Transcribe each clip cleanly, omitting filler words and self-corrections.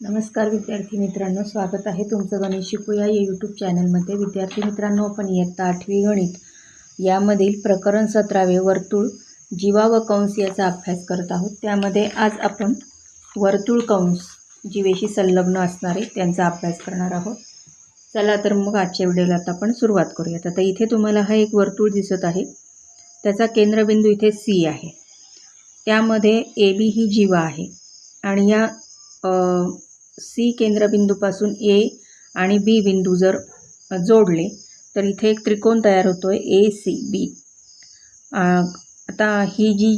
नमस्कार विद्यार्थी मित्रांनो, स्वागत आहे तुमचं गणित शिकूया या यूट्यूब चॅनलमध्ये। विद्यार्थी मित्रांनो, आपण इयत्ता 8वी गणित यामधील प्रकरण 17 वर्तुळ जीवा व कंस याचा अभ्यास करत आहोत। त्यामध्ये आज आपण वर्तुळ कंस जीवेशी संलग्न असणारे त्यांचा अभ्यास करणार आहोत। चला तर मग आजच्या व्हिडिओला आता आपण सुरुवात करूयात। आता इथे तुम्हाला हा एक वर्तुळ दिसत आहे, त्याचा केंद्रबिंदू इथे सी आहे, त्यामध्ये ए बी ही जीवा आहे आणि या सी केंद्रबिंदूपासून ए आणि बी बिंदू जर जोडले तर इथे एक त्रिकोण तयार होतोय ए सी बी। आता ही जी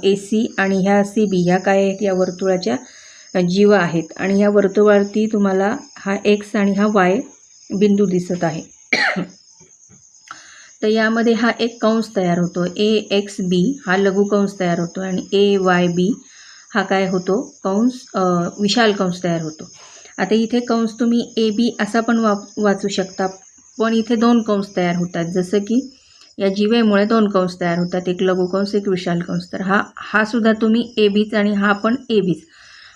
ए सी आणि ह्या सी बी ह्या काय आहेत, या वर्तुळाच्या जीवा आहेत आणि या वर्तुळावरती तुम्हाला हा एक्स आणि हा वाय बिंदू दिसत आहे। तर यामध्ये हा एक कंस तयार होतो ए एक्स बी, हा लघुकंस तयार होतो आणि ए वाय बी हा काय होतो, कंस विशाल कंस तयार होतो। आता इथे कंस तुम्ही ए बी असा पण वाचू शकता, पण इथे दोन कंस तयार होतात, जसं की या जीवेमुळे दोन कंस तयार होतात, एक लघुकंस एक विशाल कंस। तर हा सुद्धा तुम्ही ए बीच आणि हा पण ए बीच।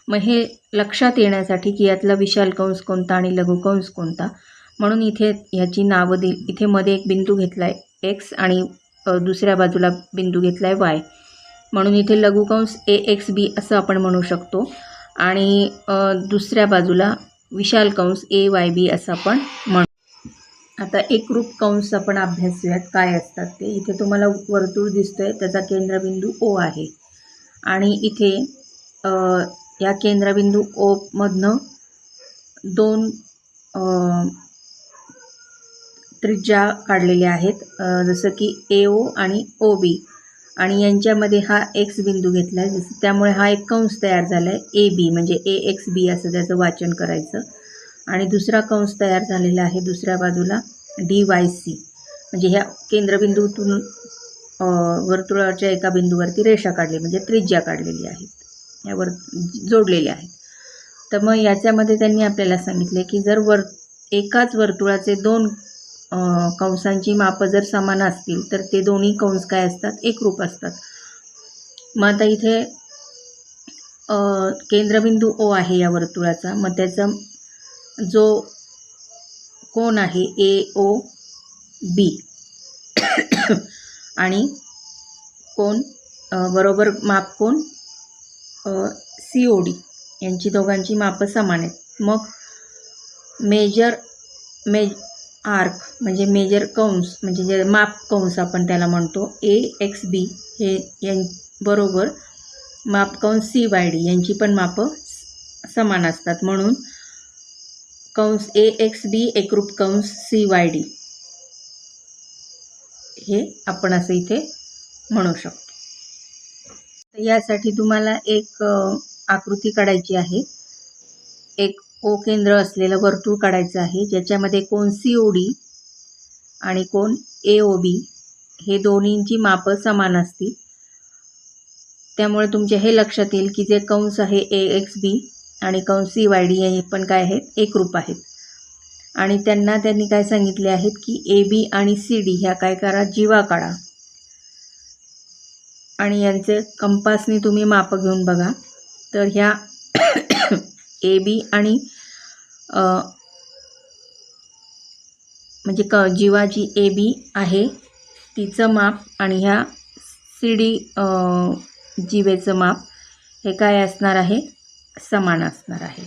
मग हे लक्षात येण्यासाठी की यातला विशाल कंस कोणता आणि लघुकंस कोणता, म्हणून इथे ह्याची नावं दिली। इथे मध्ये एक बिंदू घेतलाय एक्स आणि दुसऱ्या बाजूला बिंदू घेतलाय वाय, म्हणून इथे लघुकंस ए एक्स बी असं आपण म्हणू शकतो आणि दुसऱ्या बाजूला विशाल कंस ए वाय बी असं आपण म्हणू। आता एकरूप कंस आपण अभ्यासूयात काय असतात ते। इथे तुम्हाला वर्तुळ दिसतोय, त्याचा केंद्रबिंदू ओ आहे आणि इथे या केंद्रबिंदू ओ मधनं दोन त्रिज्या काढलेल्या आहेत, जसं की ए ओ आणि ओ बी, आणि यांच्यामध्ये हा एक्स बिंदू घेतला आहे, जसं त्यामुळे हा एक कंस तयार झाला आहे ए बी, म्हणजे ए एक्स बी असं त्याचं वाचन करायचं। आणि दुसरा कंस तयार झालेला आहे दुसऱ्या बाजूला डी वाय सी, म्हणजे ह्या केंद्रबिंदूतून वर्तुळाच्या एका बिंदूवरती रेषा काढली, म्हणजे त्रिज्या काढलेली आहे, यावर जोडलेल्या आहेत। तर मग याच्यामध्ये त्यांनी आपल्याला सांगितले की जर एकाच वर्तुळाचे दोन कंसांची मापं जर समान असतील तर ते दोन्ही कंस काय असतात, एकरूप असतात। मग आता इथे केंद्रबिंदू ओ आहे या वर्तुळाचा, मग त्याचा जो कोन आहे ए ओ बी आणि कोन बरोबर माप कोन सी ओ डी यांची दोघांची मापं समान आहेत। मग आर्क म्हणजे मेजर कंस, म्हणजे जे माप कंस आपण त्याला म्हणतो, ए एक्स बी हे बरोबर माप कंस सी वाय डी यांची पण मापं समान असतात, म्हणून कंस ए एक्स बी एकरूप कंस सी वाय डी हे आपण असं इथे म्हणू शकतो। यासाठी तुम्हाला एक आकृती काढायची आहे, एक ओ केंद्र असलेलं वर्तुळ काढायचं आहे, ज्याच्यामध्ये कोन सी ओ डी आणि कोन ए ओ बी हे दोन्हींची मापं समान असतील। त्यामुळे तुमच्या हे लक्षात येईल की जे कंस आहे ए एक्स बी आणि कंस सी वाय डी हे पण काय आहेत, एकरूप आहेत। आणि त्यांनी काय सांगितले आहेत की ए बी आणि सी डी ह्या काय करा, जीवा काढा आणि यांचे कंपासने तुम्ही मापं घेऊन बघा। तर ह्या ए बी आणि म्हणजे जीवा जी ए बी आहे तिचं माप आणि ह्या सी डी जीवेचं माप हे काय असणार आहे, समान असणार आहे।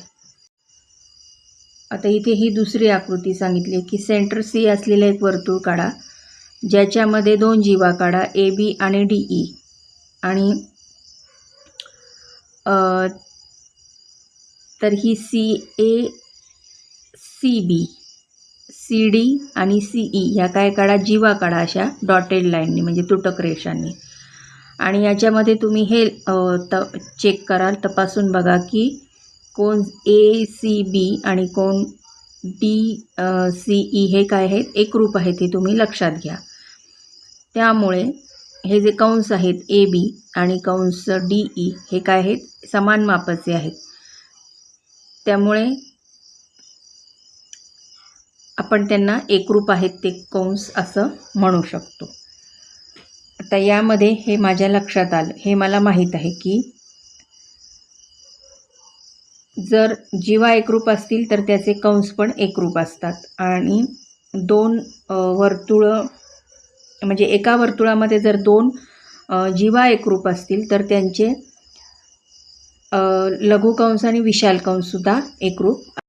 आता इथे ही दुसरी आकृती सांगितली की सेंटर सी असलेलं एक वर्तुळ काढा, ज्याच्यामध्ये दोन जीवा काढा ए बी आणि डी ई, आणि तर ही सी ए सी बी सी डी आणि सी ई ह्या काय काढा, जीवा काढा अशा डॉटेड लाईननी, म्हणजे तुटक रेषांनी। आणि याच्यामध्ये तुम्ही हे चेक कराल, तपासून बघा की कोन ए सी बी आणि कोन डी सी ई हे काय आहेत, एकरूप आहेत, हे तुम्ही लक्षात घ्या। त्यामुळे हे जे कंस आहेत ए बी आणि कंस डी ई हे काय आहेत, समान मापाचे आहेत, त्यामुळे आपण त्यांना एकरूप आहेत ते कंस असं म्हणू शकतो। आता यामध्ये हे माझ्या लक्षात आलं, हे मला माहीत आहे की जर जीवा एकरूप असतील तर त्याचे कंस पण एकरूप असतात आणि दोन वर्तुळं म्हणजे एका वर्तुळामध्ये जर दोन जीवा एकरूप असतील तर त्यांचे लघुकंस आणि विशाल कंससुद्धा एकरूप